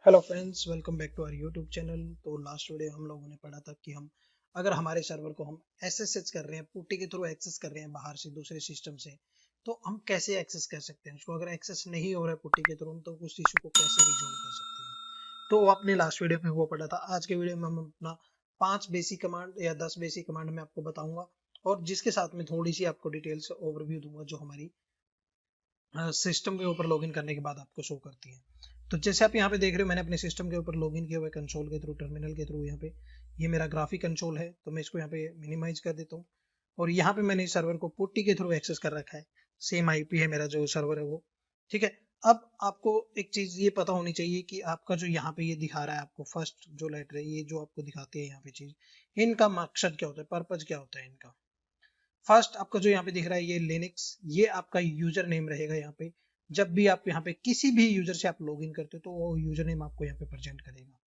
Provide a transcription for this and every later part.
Hello friends, welcome back to our YouTube channel. तो last video हम लोगों ने पढ़ा था कि हम अगर हमारे सर्वर को हम एसएसएच कर रहे हैं, पुट्टी के थ्रू एक्सेस कर रहे हैं बाहर से दूसरे सिस्टम से, तो हम कैसे एक्सेस कर सकते हैं उसको। अगर एक्सेस नहीं हो रहा है पुट्टी के थ्रू तो उस इशू को कैसे रिजॉल्व कर सकते हैं। तो आपने लास्ट वीडियो में वो पढ़ा था। आज के वीडियो में हम अपना 5 बेसिक कमांड या 10 बेसिक कमांड में आपको बताऊंगा, और जिसके साथ में थोड़ी सी आपको डिटेल्स ओवरव्यू दूंगा जो हमारी सिस्टम के ऊपर लॉगिन करने के बाद आपको शो करती है। तो जैसे आप यहाँ पे देख रहे हो, मैंने अपने सिस्टम के ऊपर लॉगिन किया हुआ है कंसोल के थ्रू, टर्मिनल के थ्रू। यहाँ पे ये मेरा ग्राफिक कंसोल है, तो मैं इसको यहाँ पे मिनिमाइज कर देता हूँ। और यहाँ पे मैंने सर्वर को पुट्टी के थ्रू एक्सेस कर रखा है। सेम आईपी है मेरा जो सर्वर है वो। ठीक है। अब आपको एक चीज ये पता होनी चाहिए कि आपका जो यहाँ पे ये दिखा रहा है, आपको फर्स्ट जो लेटर है, ये जो आपको दिखाते हैं यहाँ पे चीज, इनका मकसद क्या होता है, पर्पज क्या होता है इनका। फर्स्ट आपका जो यहाँ पे दिख रहा है ये लिनक्स, ये आपका यूजर नेम रहेगा यहाँ पे। जब भी आप यहाँ पे किसी भी यूजर से आप लॉगिन करते हो तो वो यूजर नेम आपको यहाँ पे प्रेजेंट करेगा।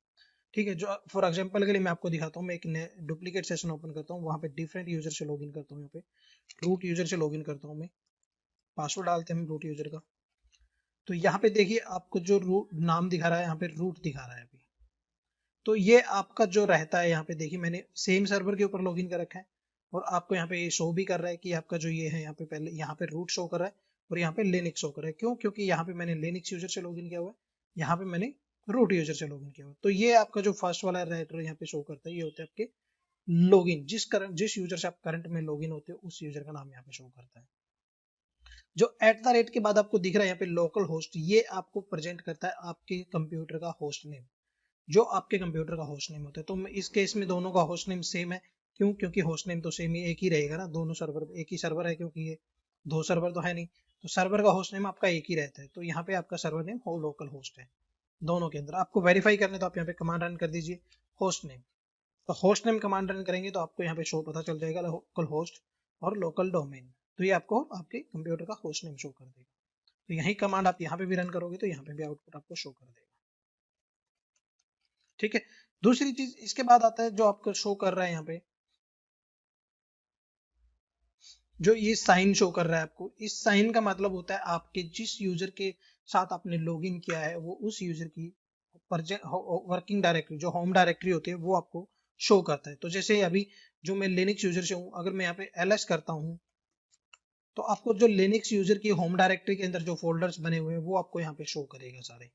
ठीक है। जो फॉर एग्जांपल के लिए मैं आपको दिखाता हूँ, मैं एक डुप्लीकेट सेशन ओपन करता हूँ, वहाँ पे डिफरेंट यूजर से लॉगिन करता हूँ। यहाँ पे रूट यूजर से लॉगिन करता हूँ मैं। पासवर्ड डालते हैं हम रूट यूजर का। तो यहाँ पे देखिए आपको जो रूट नाम दिखा रहा है, यहाँ पे रूट दिखा रहा है अभी। तो ये आपका जो रहता है, यहाँ पे देखिए मैंने सेम सर्वर के ऊपर लॉगिन कर रखा है, और आपको यहाँ पे ये शो भी कर रहा है कि आपका जो ये है, यहाँ पे पहले यहाँ पे रूट शो कर रहा है और यहाँ पे लिनक्स शो कर रहा है। क्यों? क्योंकि यहाँ पे मैंने लिनक्स यूजर से लॉगिन किया हुआ है, यहाँ पे मैंने रूट यूजर से लॉगिन किया हुआ है। तो ये आपका जो फर्स्ट वाला राइटर यहाँ पे शो करता है, ये होते हैं आपके लॉगिन। जिस यूजर से आप करंट में लॉगिन होते हो उस यूजर का नाम यहाँ पे शो करता है। जो एट द रेट के बाद आपको दिख रहा है यहाँ पे लोकल होस्ट, ये आपको प्रेजेंट करता है आपके कंप्यूटर का होस्ट नेम, जो आपके कंप्यूटर का होस्ट नेम होता है। तो इस केस में दोनों का होस्ट नेम सेम है। क्यों? क्योंकि होस्ट नेम तो सेम ही एक ही रहेगा ना, दोनों सर्वर एक ही सर्वर है, क्योंकि ये दो सर्वर तो है नहीं। तो सर्वर का होस्ट नेम आपका एक ही रहता है, तो यहाँ पे आपका सर्वर नेम हो लोकल होस्ट है। दोनों के अंदर आपको वेरीफाई करने तो आप यहाँ पे कमांड रन कर दीजिए होस्ट नेम। तो होस्ट नेम कमांड रन करेंगे तो आपको यहाँ पे शो पता चल जाएगा लोकल होस्ट और लोकल डोमेन। तो ये आपको आपके कंप्यूटर का होस्ट नेम शो कर देगा। तो यही कमांड आप यहाँ पे भी रन करोगे तो यहाँ पे भी आउटपुट आपको शो कर देगा। ठीक है। दूसरी चीज इसके बाद आता है जो आपको शो कर रहा है यहाँ पे, जो ये साइन शो कर रहा है आपको। इस साइन का मतलब होता है आपके जिस यूजर के साथ आपने लॉगिन किया है वो उस यूजर की वर्किंग डायरेक्टरी, जो होम डायरेक्टरी होती है, वो आपको शो करता है। तो जैसे अभी जो मैं लिनक्स यूजर से हूँ, अगर मैं यहाँ पे ls करता हूँ तो आपको जो लिनक्स यूजर की होम डायरेक्टरी के अंदर जो फोल्डर्स बने हुए हैं वो आपको यहाँ पे शो करेगा सारे।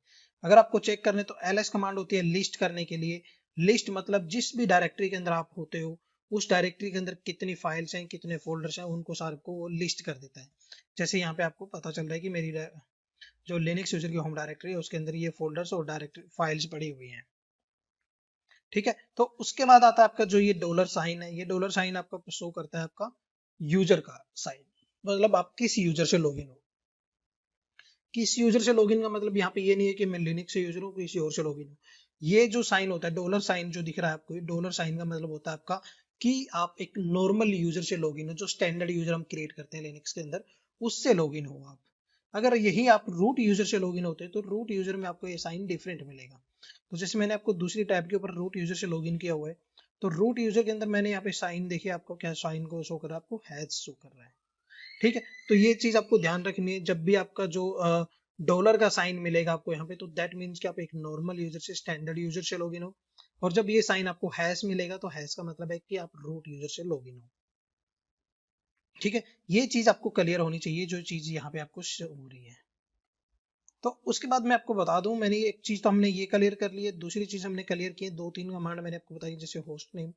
अगर आपको चेक करने तो ls कमांड होती है लिस्ट करने के लिए। लिस्ट मतलब जिस भी डायरेक्टरी के अंदर आप होते हो उस डायरेक्टरी के अंदर कितनी फाइल्स हैं, कितने फोल्डर्स हैं, उनको सारे को वो लिस्ट कर देता है। जैसे यहाँ पे आपको पता चल रहा है कि मेरी जो लिनक्स यूजर की होम डायरेक्टरी है उसके अंदर ये फोल्डर्स और डायरेक्टरी फाइल्स पड़ी हुई हैं। ठीक है। तो उसके बाद आता है आपका जो ये डॉलर साइन है, ये डॉलर साइन आपका शो करता है आपका यूजर का साइन, मतलब आप किस यूजर से लॉगिन हो। किस यूजर से लॉगिन का मतलब यहाँ पे ये नहीं है कि मैं लिनक्स से यूजर हूँ किसी और से लॉगिन हूँ। ये जो साइन होता है डॉलर साइन जो दिख रहा है आपको, ये डॉलर साइन का मतलब होता है आपका कि आप एक नॉर्मल यूजर से लॉगिन हो, जो स्टैंडर्ड यूजर हम क्रिएट करते हैं लिनक्स के अंदर, उससे लॉगिन हो आप। अगर यही आप रूट यूजर से लॉगिन होते हैं तो रूट यूजर में आपको ये साइन डिफरेंट मिलेगा। तो जैसे मैंने आपको दूसरी टैब के ऊपर रूट यूजर से लॉगिन किया हुआ है, तो रूट यूजर के अंदर मैंने यहाँ पे साइन देखिए, आपको क्या साइन को शो कर रहा है, आपको हैज शो कर रहा है। ठीक है। तो ये चीज आपको ध्यान रखनी है, जब भी आपका जो डॉलर का साइन मिलेगा आपको यहाँ पे, तो दैट मीन्स कि आप एक नॉर्मल यूजर से स्टैंडर्ड यूजर से लॉगिन हो। और जब ये साइन आपको हैश मिलेगा तो हैश का मतलब है कि आप रूट यूजर से लॉगिन हो। ठीक है। ये चीज आपको क्लियर होनी चाहिए, जो चीज यहाँ पे आपको शो हो रही है। तो उसके बाद मैं आपको बता दूं, मैंने एक चीज तो हमने ये क्लियर कर ली है, दूसरी चीज हमने क्लियर की है, 2-3 कमांड मैंने आपको बताई, जैसे होस्ट नेम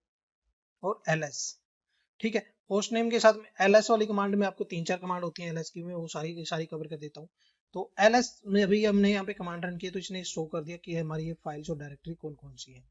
और ls। ठीक है। होस्ट नेम के साथ में ls वाली कमांड में आपको 3-4 कमांड होती हैं ls की, मैं वो सारी सारी कवर कर देता हूँ। तो ls में अभी हमने यहाँ पे कमांड रन किया तो इसने शो कर दिया कि हमारी ये फाइल्स और डायरेक्टरी कौन कौन सी है।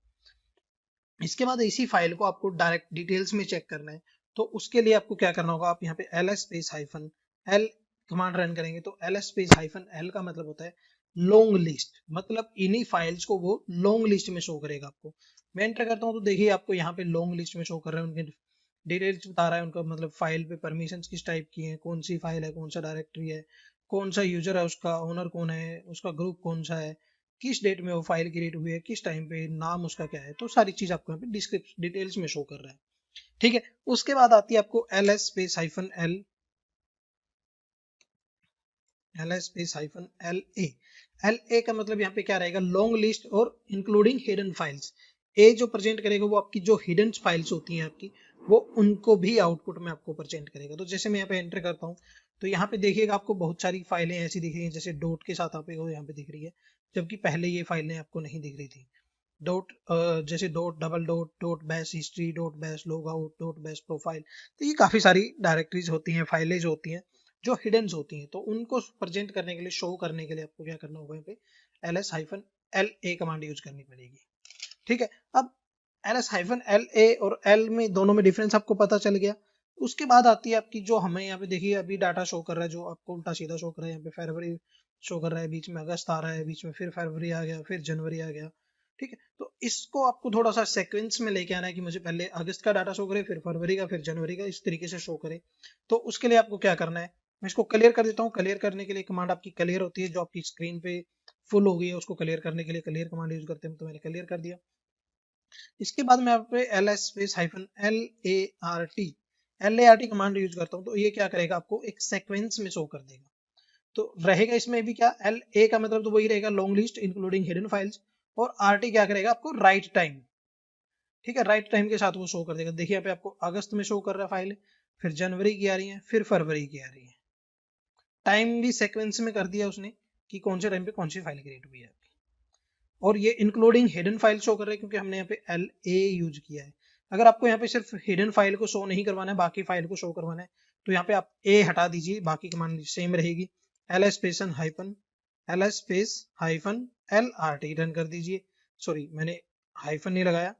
इसके बाद इसी फाइल को आपको डायरेक्ट डिटेल्स में चेक करना है। तो उसके लिए आपको क्या करना होगा, आप यहाँ पे ls space hyphen l command run करेंगे तो ls स्पेस हाइफन l का मतलब होता है लॉन्ग लिस्ट, मतलब इन्हीं फाइल्स को वो लॉन्ग लिस्ट में शो करेगा आपको। मैं एंटर करता हूँ तो देखिए आपको यहाँ पे लॉन्ग लिस्ट में शो कर रहे हैं, उनके डिटेल्स बता रहा है उनका, मतलब फाइल पे परमिशंस किस टाइप की है, कौन सी फाइल है, कौन सा डायरेक्टरी है, कौन सा यूजर है, उसका ओनर कौन है, उसका ग्रुप कौन सा है, किस डेट में वो फाइल क्रिएट हुई है, किस टाइम पे, नाम उसका क्या है। तो सारी चीज आपको यहाँ पे डिस्क्रिप्शन डिटेल्स में शो कर रहा है। ठीक है। उसके बाद आती है आपको ls space hyphen l, ls space hyphen la। L A का मतलब यहाँ पे क्या रहेगा, लॉन्ग लिस्ट और इंक्लूडिंग हिडन फाइल्स। ए जो प्रेजेंट करेगा वो आपकी जो हिडन फाइल्स होती हैं आपकी, वो उनको भी आउटपुट में आपको प्रेजेंट करेगा। तो जैसे मैं यहाँ पे एंटर करता हूँ तो यहाँ पे देखिएगा आपको बहुत सारी फाइलें ऐसी दिख रही हैं, जैसे डॉट के साथ आपको यहाँ पे दिख रही है, जबकि पहले ये फाइलें आपको नहीं दिख रही थी। डॉट जैसे dot double dot, dot bash history, dot bash log out, dot bash profile, तो ये काफी सारी डायरेक्टरीज होती हैं, फाइलें जो होती हैं जो हिडन होती हैं। तो उनको प्रेजेंट करने के लिए, शो करने के लिए आपको क्या करना होगा, यहाँ पे ls-la कमांड यूज करनी पड़ेगी। ठीक है, अब ls-la और l में दोनों में डिफरेंस आपको पता चल गया। उसके बाद आती है आपकी जो हमें यहाँ पे देखिए अभी डाटा शो कर रहा है, जो आपको उल्टा सीधा शो कर रहा है। यहाँ पे फरवरी शो कर रहा है, बीच में अगस्त आ रहा है, बीच में फिर फरवरी आ गया, फिर जनवरी आ गया। ठीक है, तो इसको आपको थोड़ा सा सीक्वेंस में लेके आना है कि मुझे पहले अगस्त का डाटा शो करे, फिर फरवरी का, फिर जनवरी का, इस तरीके से शो करे। तो उसके लिए आपको क्या करना है, मैं इसको क्लियर कर देता हूँ। क्लियर करने के लिए कमांड आपकी क्लियर होती है, जो आपकी स्क्रीन पे फुल हो गई है उसको क्लियर करने के लिए क्लियर कमांड यूज करते हैं, तो मैंने क्लियर कर दिया। इसके बाद मैं यहाँ पे ls-lart कमांड यूज करता हूँ, तो ये क्या करेगा, आपको एक सीक्वेंस में शो कर देगा। तो रहेगा इसमें भी क्या, एल ए का मतलब तो वही रहेगा, long list including hidden files, और आरटी क्या करेगा, आपको राइट टाइम। ठीक है, राइट टाइम के साथ वो शो कर देगा। देखिए यहाँ पे आपको अगस्त में शो कर रहा है फाइल, फिर जनवरी की आ रही है, फिर फरवरी की आ रही है। टाइम भी सीक्वेंस में कर दिया उसने कि कौन से टाइम पे कौन सी फाइल क्रिएट हुई है आपकी। और ये इंक्लूडिंग हिडन फाइल शो कर रहे हैं, क्योंकि हमने यहाँ पे एल ए यूज किया है। अगर आपको यहाँ पे सिर्फ हिडन फाइल को शो नहीं करवाना है, बाकी फाइल को शो करवाना है, तो यहाँ पे आप ए हटा दीजिए, बाकी कमांड सेम रहेगी। ls hyphen L R T run कर दीजिए। सॉरी, मैंने हाइफन नहीं लगाया,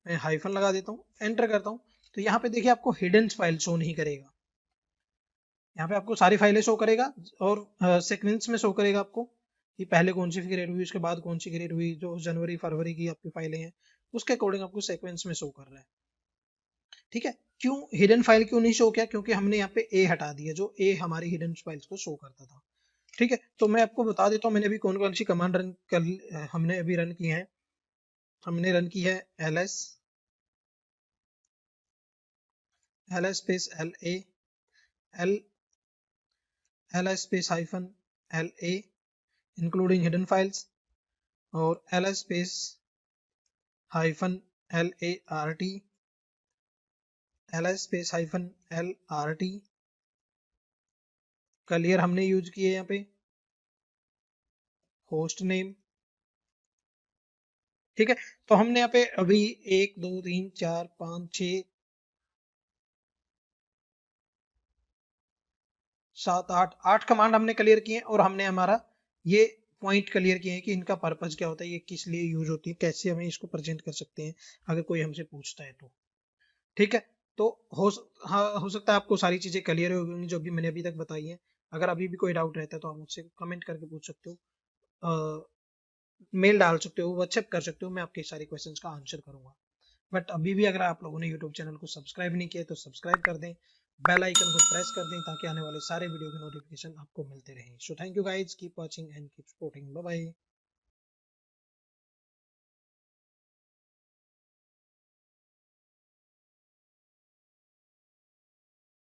मैं हाइफन लगा देता हूँ, एंटर करता हूँ। तो यहाँ पे देखिए आपको हिडन फाइल शो नहीं करेगा, यहाँ पे आपको सारी फाइलें शो करेगा, और सीक्वेंस में शो करेगा आपको कि पहले कौन सी क्रिएट हुई, उसके बाद कौन सी क्रिएट हुई। जो जनवरी फरवरी की आपकी फाइलें हैं उसके अकॉर्डिंग आपको सीक्वेंस में शो कर रहा है। ठीक है, क्यों हिडन फाइल क्यों नहीं शो किया, क्योंकि हमने यहाँ पे ए हटा दिया, जो ए हमारी हिडन फाइल्स को शो करता था। ठीक है, तो मैं आपको बता देता हूँ मैंने अभी कौन कौन सी कमांड रन कर हमने अभी रन की है। हमने रन की है ls space ls space hyphen la including hidden files, और ls space hyphen lart, ls space hyphen lrt clear हमने यूज किए यहाँ पे। होस्ट नेम, ठीक है, तो हमने यहाँ पे अभी 1 2 3 4 5 6 7 8 कमांड हमने क्लियर किए हैं, और हमने हमारा ये पॉइंट क्लियर किए हैं कि इनका पर्पज क्या होता है, ये किस लिए यूज होती है, कैसे हमें इसको प्रेजेंट कर सकते हैं अगर कोई हमसे पूछता है तो। ठीक है, तो हो सकता है आपको सारी चीजें क्लियर हो गई जो भी मैंने अभी तक बताई है। अगर अभी भी कोई डाउट रहता है तो आप मुझसे कमेंट करके पूछ सकते हो, मेल डाल सकते हो, व्हाट्सएप कर सकते हो, मैं आपके सारे क्वेश्चंस का आंसर करूंगा। बट अभी भी अगर आप लोगों ने यूट्यूब चैनल को सब्सक्राइब नहीं किया तो सब्सक्राइब कर दें, बेल आइकन को प्रेस कर दें, ताकि आने वाले सारे वीडियो के नोटिफिकेशन आपको मिलते रहें। So thank you guys, keep watching and keep supporting, bye bye.